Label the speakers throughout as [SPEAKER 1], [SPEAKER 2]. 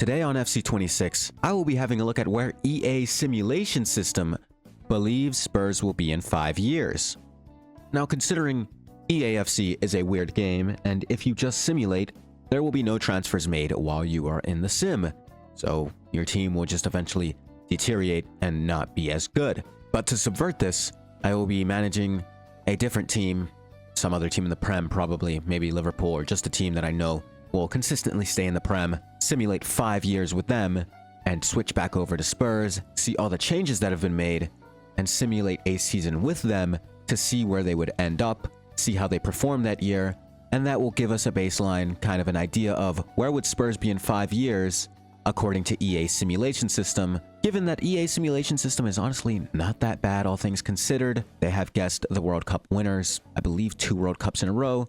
[SPEAKER 1] Today on FC26, I will be having a look at where EA Simulation System believes Spurs will be in 5 years. Now, considering EAFC is a weird game, and if you just simulate, there will be no transfers made while you are in the sim, so your team will just eventually deteriorate and not be as good. But to subvert this, I will be managing a different team, some other team in the Prem probably, maybe Liverpool, or just a team that I know will consistently stay in the Prem, simulate 5 years with them, and switch back over to Spurs, see all the changes that have been made, and simulate a season with them to see where they would end up, see how they perform that year, and that will give us a baseline, kind of an idea of where would Spurs be in 5 years, according to EA Simulation System. Given that EA Simulation System is honestly not that bad, all things considered. They have guessed the World Cup winners, I believe 2 World Cups in a row,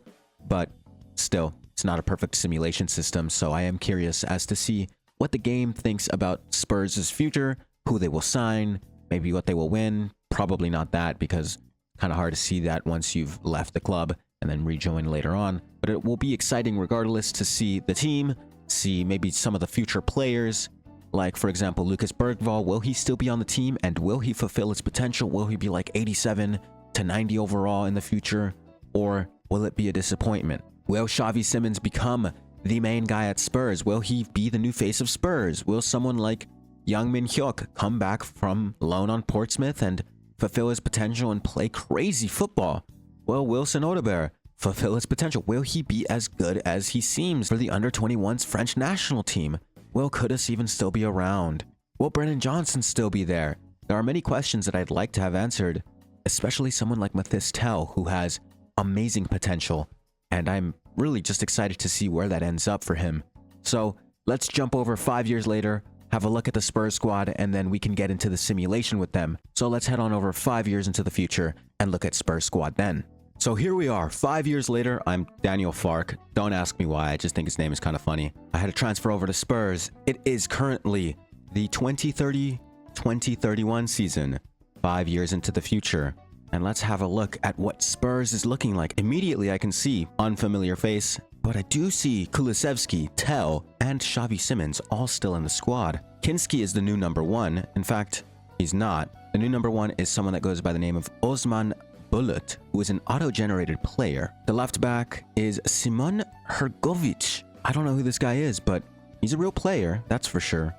[SPEAKER 1] but still, it's not a perfect simulation system, so I am curious as to see what the game thinks about Spurs' future, who they will sign, maybe what they will win. Probably not that, because kind of hard to see that once you've left the club and then rejoin later on. But it will be exciting regardless to see the team, see maybe some of the future players, like for example Lucas Bergvall. Will he still be on the team, and will he fulfill his potential? Will he be like 87 to 90 overall in the future, or will it be a disappointment? Will Xavi Simons become the main guy at Spurs? Will he be the new face of Spurs? Will someone like Young Min Hyuk come back from loan on Portsmouth and fulfill his potential and play crazy football? Will Wilson Odobert fulfill his potential? Will he be as good as he seems for the under-21s French national team? Will Kudus even still be around? Will Brennan Johnson still be there? There are many questions that I'd like to have answered, especially someone like Mathis Tel, who has amazing potential, and I'm really just excited to see where that ends up for him. So let's jump over 5 years later, have a look at the Spurs squad, and then we can get into the simulation with them. So let's head on over 5 years into the future and look at Spurs squad then. So here we are, 5 years later. I'm Daniel Fark. Don't ask me why, I just think his name is kind of funny. I had to transfer over to Spurs. It is currently the 2030-2031 season, 5 years into the future. And let's have a look at what Spurs is looking like. Immediately I can see unfamiliar face, but I do see Kulusevski, Tel, and Xavi Simons all still in the squad. Kinski is the new number 1. In fact, he's not. The new number 1 is someone that goes by the name of Osman Bulut, who is an auto-generated player. The left back is Simon Hrgovic. I don't know who this guy is, but he's a real player, that's for sure.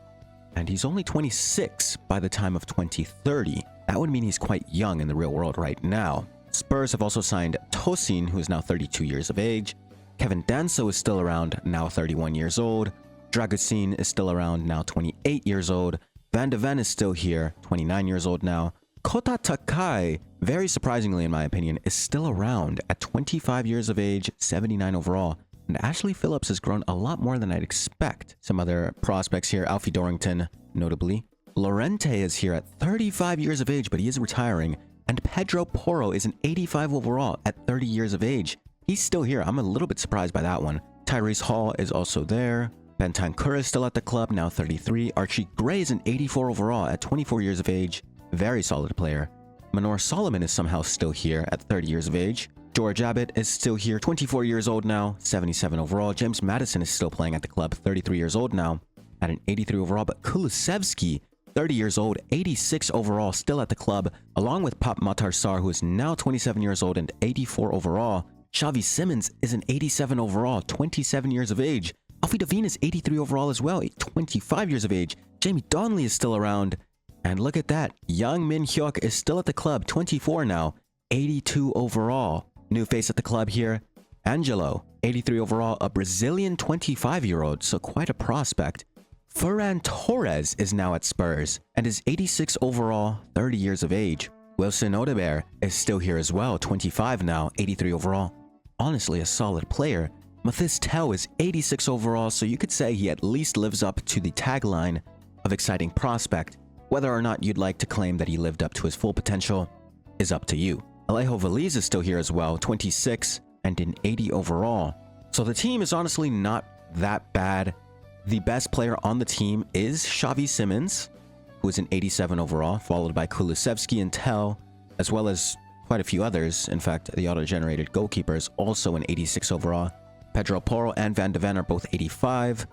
[SPEAKER 1] And he's only 26 by the time of 2030. That would mean he's quite young in the real world right now. Spurs have also signed Tosin, who is now 32 years of age. Kevin Danso is still around, now 31 years old. Dragusin is still around, now 28 years old. Van de Ven is still here, 29 years old now. Kota Takai, very surprisingly in my opinion, is still around at 25 years of age, 79 overall. And Ashley Phillips has grown a lot more than I'd expect. Some other prospects here, Alfie Dorrington, notably. Lorente is here at 35 years of age, but he is retiring. And Pedro Porro is an 85 overall at 30 years of age. He's still here. I'm a little bit surprised by that one. Tyrese Hall is also there. Bentancur is still at the club, now 33. Archie Gray is an 84 overall at 24 years of age. Very solid player. Manor Solomon is somehow still here at 30 years of age. George Abbott is still here, 24 years old now, 77 overall. James Madison is still playing at the club, 33 years old now, at an 83 overall. But Kulusevski, 30 years old, 86 overall, still at the club, along with Pap Matarsar, who is now 27 years old and 84 overall. Xavi Simons is an 87 overall, 27 years of age. Alfie Devine is 83 overall as well, 25 years of age. Jamie Donnelly is still around. And look at that, Young Min Hyuk is still at the club, 24 now, 82 overall. New face at the club here, Angelo, 83 overall, a Brazilian 25-year-old, so quite a prospect. Ferran Torres is now at Spurs and is 86 overall, 30 years of age. Wilson Odobert is still here as well, 25 now, 83 overall. Honestly, a solid player. Mathis Tel is 86 overall, so you could say he at least lives up to the tagline of exciting prospect. Whether or not you'd like to claim that he lived up to his full potential is up to you. Alejo Veliz is still here as well, 26 and an 80 overall. So the team is honestly not that bad. The best player on the team is Xavi Simons, who is an 87 overall, followed by Kulusevski and Tel, as well as quite a few others. In fact, the auto-generated goalkeeper is also an 86 overall. Pedro Porro and Van de Ven are both 85.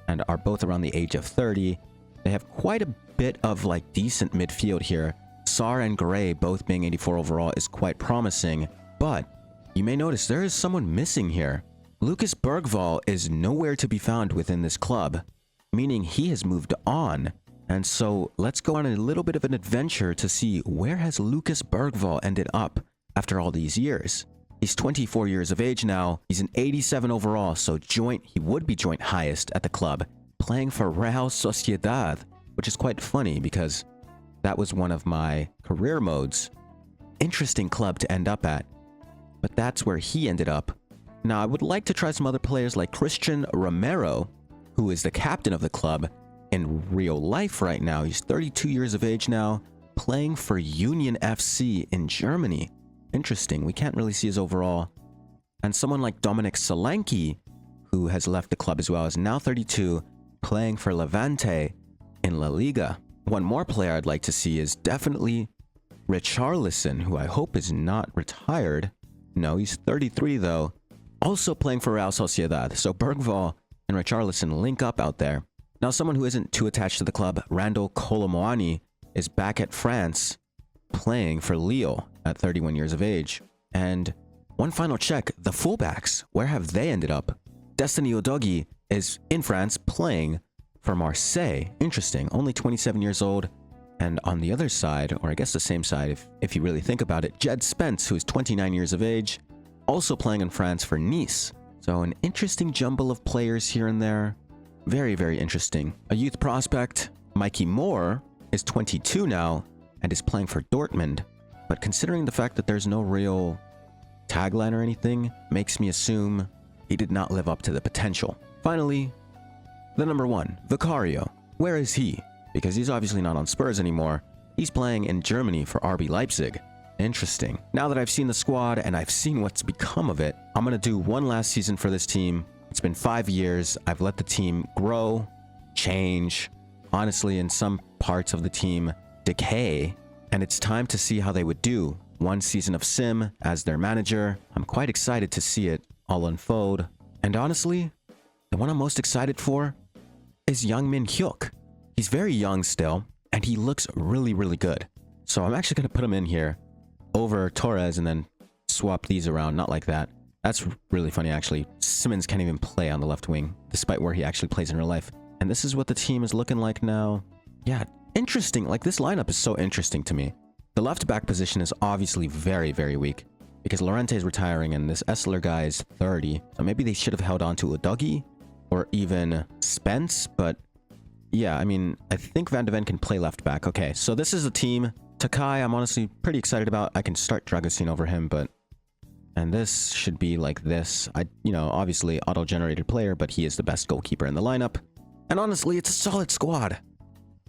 [SPEAKER 1] and are both around the age of 30. They have quite a bit of like decent midfield here. Sar and Gray both being 84 overall is quite promising, but you may notice there is someone missing here. Lucas Bergvall is nowhere to be found within this club, meaning he has moved on. And so let's go on a little bit of an adventure to see where has Lucas Bergvall ended up after all these years. He's 24 years of age now. He's an 87 overall, so he would be joint highest at the club, playing for Real Sociedad, which is quite funny because that was one of my career modes. Interesting club to end up at, but that's where he ended up. Now, I would like to try some other players like Christian Romero, who is the captain of the club in real life right now. He's 32 years of age now, playing for Union FC in Germany. Interesting. We can't really see his overall. And someone like Dominic Solanke, who has left the club as well, is now 32, playing for Levante in La Liga. One more player I'd like to see is definitely Richarlison, who I hope is not retired. No, he's 33 though. Also playing for Real Sociedad. So Bergvall and Richarlison link up out there. Now, someone who isn't too attached to the club, Randall Colomuani, is back at France, playing for Lille at 31 years of age. And one final check, the fullbacks, where have they ended up? Destiny Udogie is in France playing for Marseille. Interesting, only 27 years old. And on the other side, or I guess the same side if you really think about it, Jed Spence, who is 29 years of age, also playing in France for Nice. So an interesting jumble of players here and there. Very, very interesting. A youth prospect, Mikey Moore, is 22 now and is playing for Dortmund. But considering the fact that there's no real tagline or anything, makes me assume he did not live up to the potential. Finally, the number 1, Vicario. Where is he? Because he's obviously not on Spurs anymore. He's playing in Germany for RB Leipzig. Interesting. Now that I've seen the squad and I've seen what's become of it, I'm going to do one last season for this team. It's been 5 years. I've let the team grow, change, honestly, in some parts of the team, decay. And it's time to see how they would do. One season of Sim as their manager. I'm quite excited to see it all unfold. And honestly, the one I'm most excited for is Young Min Hyuk. He's very young still, and he looks really, really good. So I'm actually going to put him in here over Torres and then swap these around. Not like that. That's really funny, actually. Simmons can't even play on the left wing, despite where he actually plays in real life. And this is what the team is looking like now. Yeah, interesting. Like, this lineup is so interesting to me. The left back position is obviously very, very weak because Llorente is retiring and this Essler guy is 30. So maybe they should have held on to Udogie or even Spence. But yeah, I mean, I think Van de Ven can play left back. Okay, so this is a team. Takai, I'm honestly pretty excited about. I can start Dragosine over him, but... And this should be like this. Obviously auto-generated player, but he is the best goalkeeper in the lineup. And honestly, it's a solid squad.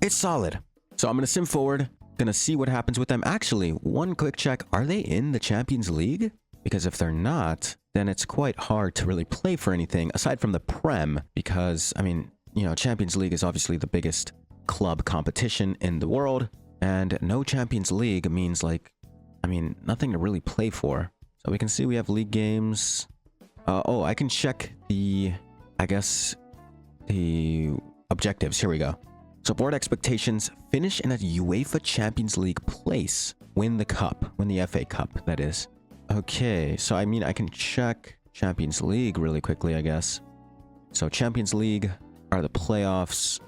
[SPEAKER 1] It's solid. So I'm going to sim forward. Going to see what happens with them. Actually, one quick check. Are they in the Champions League? Because if they're not, then it's quite hard to really play for anything aside from the Prem. Because, I mean, Champions League is obviously the biggest club competition in the world. And no Champions League means nothing to really play for. So we can see we have league games. I can check the objectives. Here we go. So board expectations, finish in a UEFA Champions League place. Win the cup. Win the FA Cup, that is. Okay, so I can check Champions League really quickly, I guess. So Champions League are the playoffs.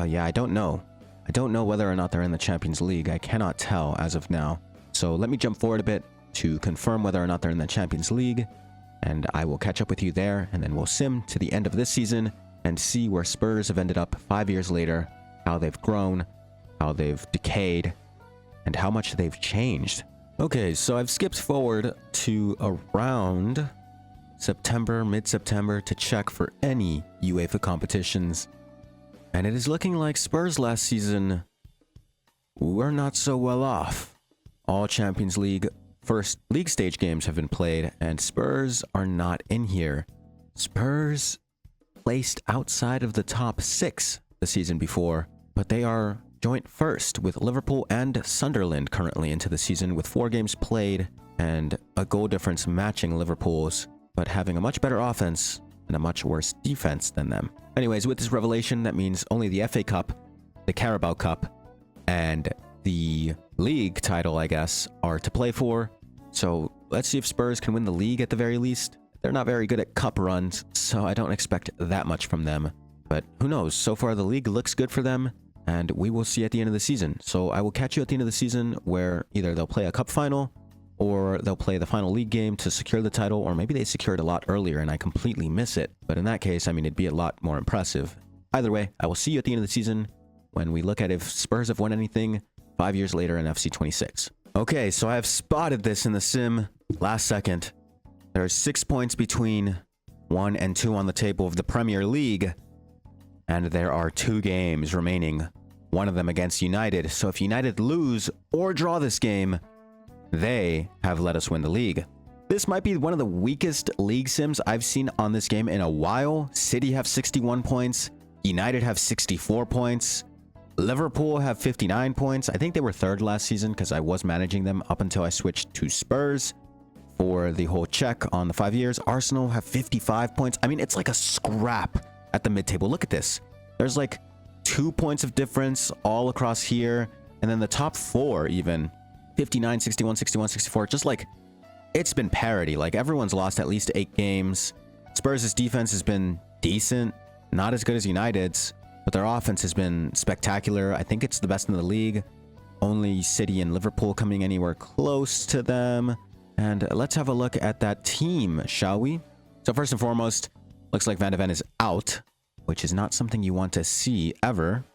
[SPEAKER 1] Yeah, I don't know. I don't know whether or not they're in the Champions League. I cannot tell as of now. So let me jump forward a bit to confirm whether or not they're in the Champions League, and I will catch up with you there, and then we'll sim to the end of this season and see where Spurs have ended up 5 years later, how they've grown, how they've decayed, and how much they've changed. Okay, so I've skipped forward to around September, mid-September, to check for any UEFA competitions, and it is looking like Spurs last season were not so well off. All Champions League first league stage games have been played, and Spurs are not in here. Spurs placed outside of the top 6 the season before, but they are joint first with Liverpool and Sunderland currently into the season with 4 games played and a goal difference matching Liverpool's, but having a much better offense and a much worse defense than them. Anyways, with this revelation, that means only the FA Cup, the Carabao Cup, and the league title, I guess, are to play for. So let's see if Spurs can win the league at the very least. They're not very good at cup runs, so I don't expect that much from them. But who knows? So far, the league looks good for them, and we will see at the end of the season. So I will catch you at the end of the season where either they'll play a cup final or they'll play the final league game to secure the title, or maybe they secured a lot earlier and I completely miss it. But in that case, I mean, it'd be a lot more impressive. Either way, I will see you at the end of the season when we look at if Spurs have won anything 5 years later in FC26. Okay, so I have spotted this in the sim last second. There are 6 points between 1 and 2 on the table of the Premier League, and there are 2 games remaining, one of them against United. So if United lose or draw this game, they have let us win the league. This might be one of the weakest league sims I've seen on this game in a while. City have 61 points. United have 64 points. Liverpool have 59 points. I think they were third last season because I was managing them up until I switched to Spurs for the whole check on the 5 years. Arsenal have 55 points. I mean, it's like a scrap at the mid-table. Look at this. There's like 2 points of difference all across here. And then the top 4 even. 59, 61, 61, 64. Just like, it's been parity. Like, everyone's lost at least 8 games. Spurs' defense has been decent. Not as good as United's, but their offense has been spectacular. I think it's the best in the league. Only City and Liverpool coming anywhere close to them. And let's have a look at that team, shall we? So first and foremost, looks like Van de Ven is out, which is not something you want to see ever.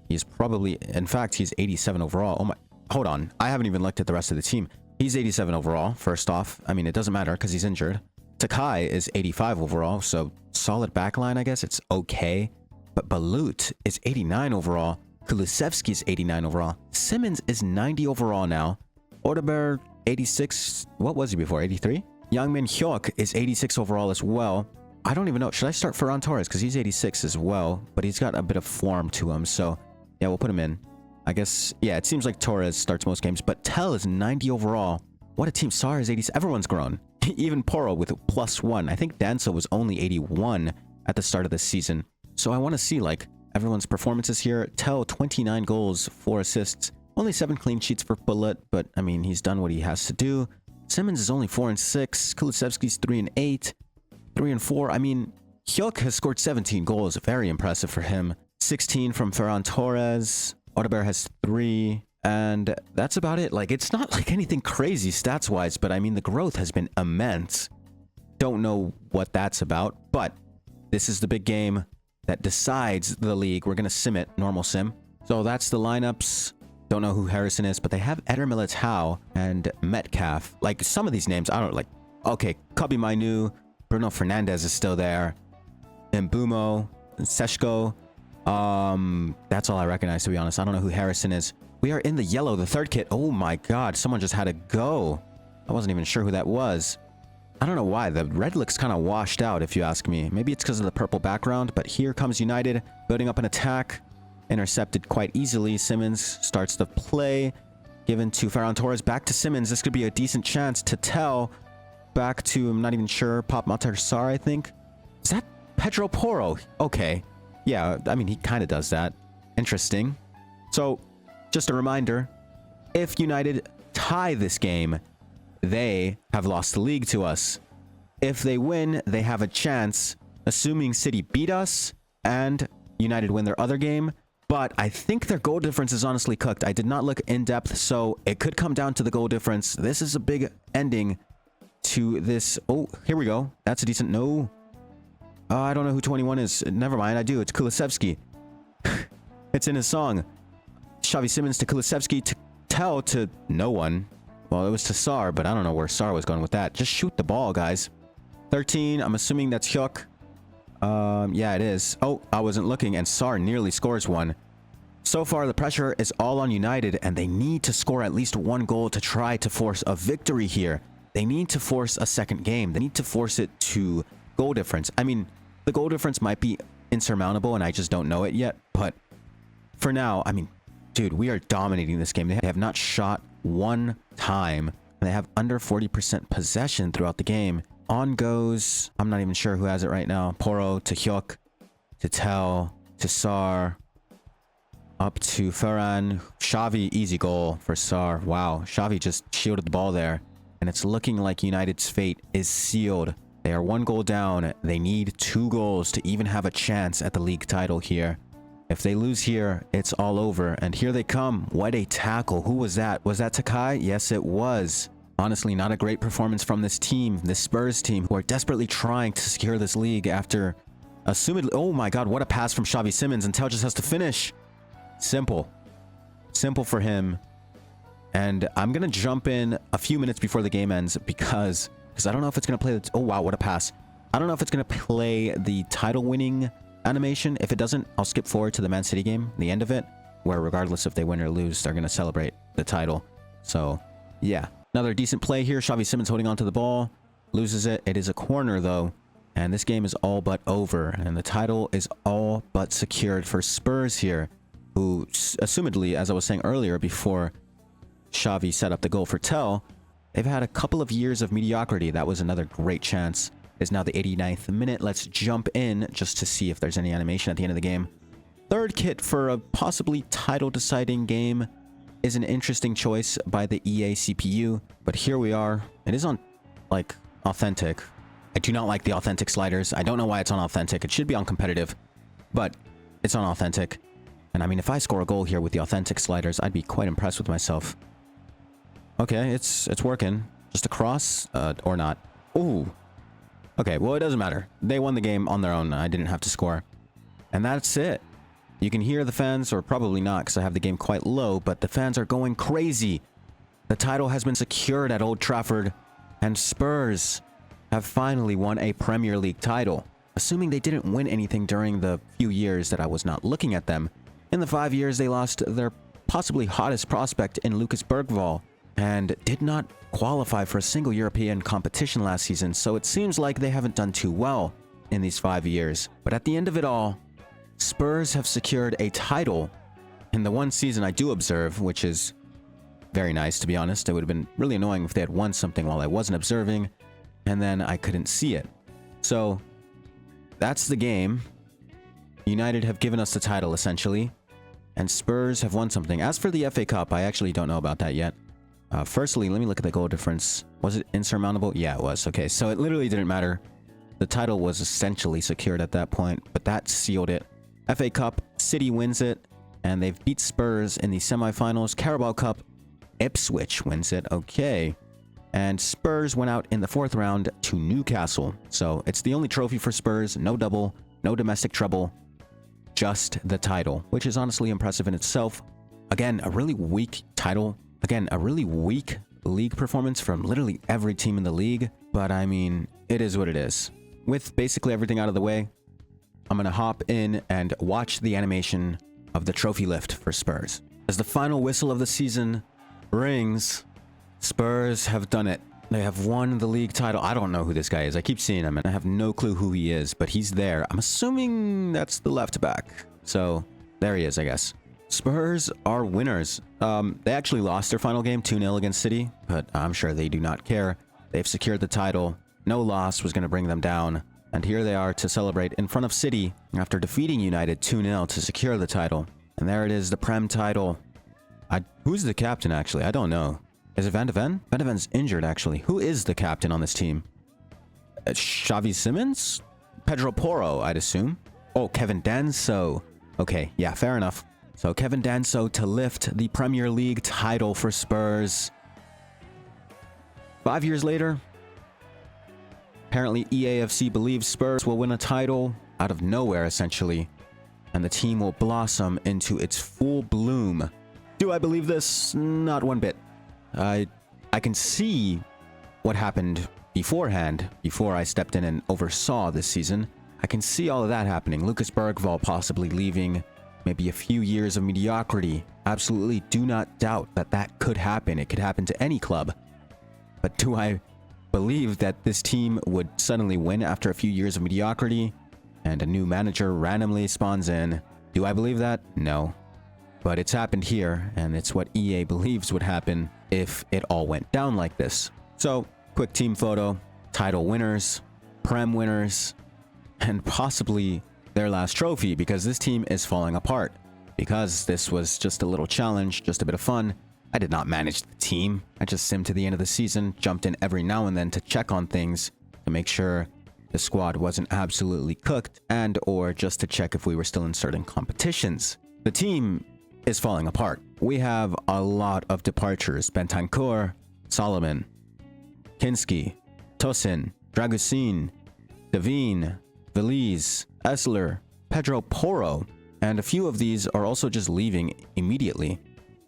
[SPEAKER 1] He's probably, in fact, he's 87 overall. Oh my, hold on. I haven't even looked at the rest of the team. He's 87 overall, first off. I mean, it doesn't matter because he's injured. Takai is 85 overall, so solid backline, I guess. It's okay. But Balut is 89 overall. Kulusevski is 89 overall. Simmons is 90 overall now. Odegaard, 86. What was he before? 83? Youngmin Hyuk is 86 overall as well. I don't even know. Should I start Ferran Torres? Because he's 86 as well. But he's got a bit of form to him. So, yeah, we'll put him in. I guess, yeah, it seems like Torres starts most games. But Tell is 90 overall. What a team. Sar is 80. Everyone's grown. Even Poro with +1. I think Danso was only 81 at the start of this season. So I want to see, like, everyone's performances here. Tell, 29 goals, 4 assists. Only 7 clean sheets for Bullet, but, I mean, he's done what he has to do. Simmons is only 4 and 6. Kulusevski's 3 and 8. 3 and 4. I mean, Hyuk has scored 17 goals. Very impressive for him. 16 from Ferran Torres. Odegaard has 3. And that's about it. Like, it's not like anything crazy stats-wise, but, I mean, the growth has been immense. Don't know what that's about, but this is the big game that decides the league. We're going to sim it, normal sim. So that's the lineups. Don't know who Harrison is, but they have Eder Militao and Metcalf. Like, some of these names, I don't like. Okay, Kobe Mainu, Bruno Fernandes is still there. Mbumo, Seshko. That's all I recognize, to be honest. I don't know who Harrison is. We are in the yellow, the third kit. Oh my god, someone just had to go. I wasn't even sure who that was. I don't know why. The red looks kind of washed out, if you ask me. Maybe it's because of the purple background, but here comes United, building up an attack. Intercepted quite easily. Simmons starts the play. Given to Ferran Torres. Back to Simmons. This could be a decent chance to Tell. Back to, I'm not even sure, Pop Matar, I think. Is that Pedro Porro? Okay. Yeah, I mean, he kind of does that. Interesting. So, just a reminder, if United tie this game, they have lost the league to us. If they win, they have a chance, assuming City beat us and United win their other game. But I think their goal difference is honestly cooked. I did not look in depth, so it could come down to the goal difference. This is a big ending to this. Oh, here we go. That's a decent no. I don't know who 21 is. Never mind, I do. It's Kulusevski. It's in his song. Xavi Simons to Kulusevski to Tell to no one. Well, it was to Sar, but I don't know where Sar was going with that. Just shoot the ball, guys. 13. I'm assuming that's Hyuk. Yeah, it is. Oh, I wasn't looking, and Sar nearly scores one. So far, the pressure is all on United, and they need to score at least 1 goal to try to force a victory here. They need to force a second game. They need to force it to goal difference. I mean, the goal difference might be insurmountable, and I just don't know it yet. But for now, I mean, dude, we are dominating this game. They have not shot 1 time, and they have under 40% possession throughout the game. on goes, I'm not even sure who has it right now. Poro to Hyuk, to Tel, to Sar, up to Ferran. Xavi, easy goal for Sar. Wow, Xavi just shielded the ball there. And it's looking like United's fate is sealed. They are 1 goal down. They need 2 goals to even have a chance at the league title here. If they lose here, it's all over. And here they come. What a tackle. Who was that? Was that Takai? Yes, it was. Honestly, not a great performance from this team, this Spurs team, who are desperately trying to secure this league after assumedly... Oh my god, what a pass from Xavi Simons. And Tel just has to finish. Simple. Simple for him. And I'm going to jump in a few minutes before the game ends because I don't know if it's going to play... Oh, wow, what a pass. I don't know if it's going to play the title-winning animation. If it doesn't, I'll skip forward to the Man City game, the end of it, where regardless if they win or lose, they're going to celebrate the title. So, yeah. Another decent play here. Xavi Simons holding onto the ball. Loses it. It is a corner, though. And this game is all but over. And the title is all but secured for Spurs here, who, assumedly, as I was saying earlier, before Xavi set up the goal for Tel, they've had a couple of years of mediocrity. That was another great chance. It's now the 89th minute. Let's jump in just to see if there's any animation at the end of the game. Third kit for a possibly title-deciding game is an interesting choice by the EA CPU, but here we are. It is on, like, authentic. I do not like the authentic sliders. I don't know why it's on authentic. It should be on competitive, but it's on authentic. And I mean, if I score a goal here with the authentic sliders, I'd be quite impressed with myself. Okay, it's working. Just a cross, or not. Ooh. Okay, well, it doesn't matter. They won the game on their own. I didn't have to score. And that's it. You can hear the fans, or probably not, because I have the game quite low, but the fans are going crazy. The title has been secured at Old Trafford, and Spurs have finally won a Premier League title. Assuming they didn't win anything during the few years that I was not looking at them. In the 5 years, they lost their possibly hottest prospect in Lucas Bergvall, and did not qualify for a single European competition last season, so it seems like they haven't done too well in these 5 years. But at the end of it all, Spurs have secured a title in the one season I do observe, which is very nice, to be honest. It would have been really annoying if they had won something while I wasn't observing, and then I couldn't see it. So, that's the game. United have given us the title, essentially, and Spurs have won something. As for the FA Cup, I actually don't know about that yet. Firstly, let me look at the goal difference. Was it insurmountable? Yeah, it was. Okay, so it literally didn't matter. The title was essentially secured at that point, but that sealed it. FA Cup, City wins it, and they've beat Spurs in the semifinals. Carabao Cup, Ipswich wins it. Okay. And Spurs went out in the 4th round to Newcastle. So it's the only trophy for Spurs. No double, no domestic treble, just the title, which is honestly impressive in itself. Again, a really weak title. Again, a really weak league performance from literally every team in the league. But I mean, it is what it is. With basically everything out of the way, I'm going to hop in and watch the animation of the trophy lift for Spurs. As the final whistle of the season rings, Spurs have done it. They have won the league title. I don't know who this guy is. I keep seeing him and I have no clue who he is, but he's there. I'm assuming that's the left back. So there he is, I guess. Spurs are winners. They actually lost their final game 2-0 against City, but I'm sure they do not care. They've secured the title. No loss was going to bring them down. And here they are to celebrate in front of City after defeating United 2-0 to secure the title. And there it is, the Prem title. Who's the captain, actually? I don't know. Is it Van de Ven? Van de Ven's injured, actually. Who is the captain on this team? Xavi Simons? Pedro Porro, I'd assume. Oh, Kevin Danso. Okay, yeah, fair enough. So Kevin Danso to lift the Premier League title for Spurs. 5 years later, apparently EAFC believes Spurs will win a title out of nowhere, essentially. And the team will blossom into its full bloom. Do I believe this? Not one bit. I can see what happened beforehand, before I stepped in and oversaw this season. I can see all of that happening. Lucas Bergvall possibly leaving, maybe a few years of mediocrity. Absolutely do not doubt that that could happen. It could happen to any club. But do I believe that this team would suddenly win after a few years of mediocrity and a new manager randomly spawns in? Do I believe that? No. But it's happened here, and it's what EA believes would happen if it all went down like this. So, quick team photo. title winners, Prem winners, and possibly their last trophy, because this team is falling apart. Because this was just a little challenge, just a bit of fun, I did not manage the team. I just simmed to the end of the season, jumped in every now and then to check on things, to make sure the squad wasn't absolutely cooked, and or just to check if we were still in certain competitions. The team is falling apart. We have a lot of departures. Bentancur, Solomon, Kinski, Tosin, Dragusin, Devine, Veliz, Essler, Pedro Porro, and a few of these are also just leaving immediately.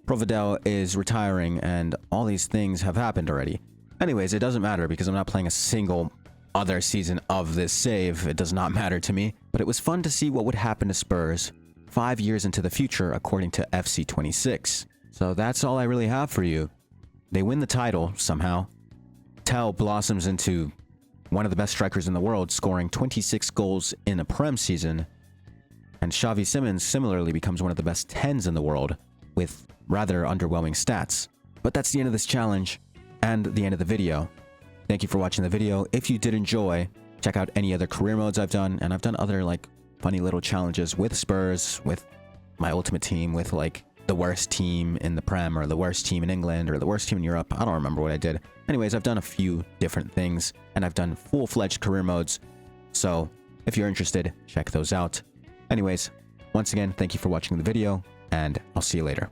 [SPEAKER 1] Providel is retiring, and all these things have happened already. Anyways, it doesn't matter because I'm not playing a single other season of this save. It does not matter to me, but it was fun to see what would happen to Spurs 5 years into the future according to FC26. So that's all I really have for you. They win the title somehow. Tel blossoms into one of the best strikers in the world, scoring 26 goals in a Prem season. And Xavi Simons similarly becomes one of the best 10s in the world, with rather underwhelming stats. But that's the end of this challenge and the end of the video. Thank you for watching the video. If you did enjoy, check out any other career modes I've done, and I've done other like funny little challenges with Spurs, with my ultimate team, with like the worst team in the Prem, or the worst team in England, or the worst team in Europe. I don't remember what I did. Anyways, I've done a few different things, and I've done full-fledged career modes. So if you're interested, check those out. Anyways, once again, thank you for watching the video, and I'll see you later.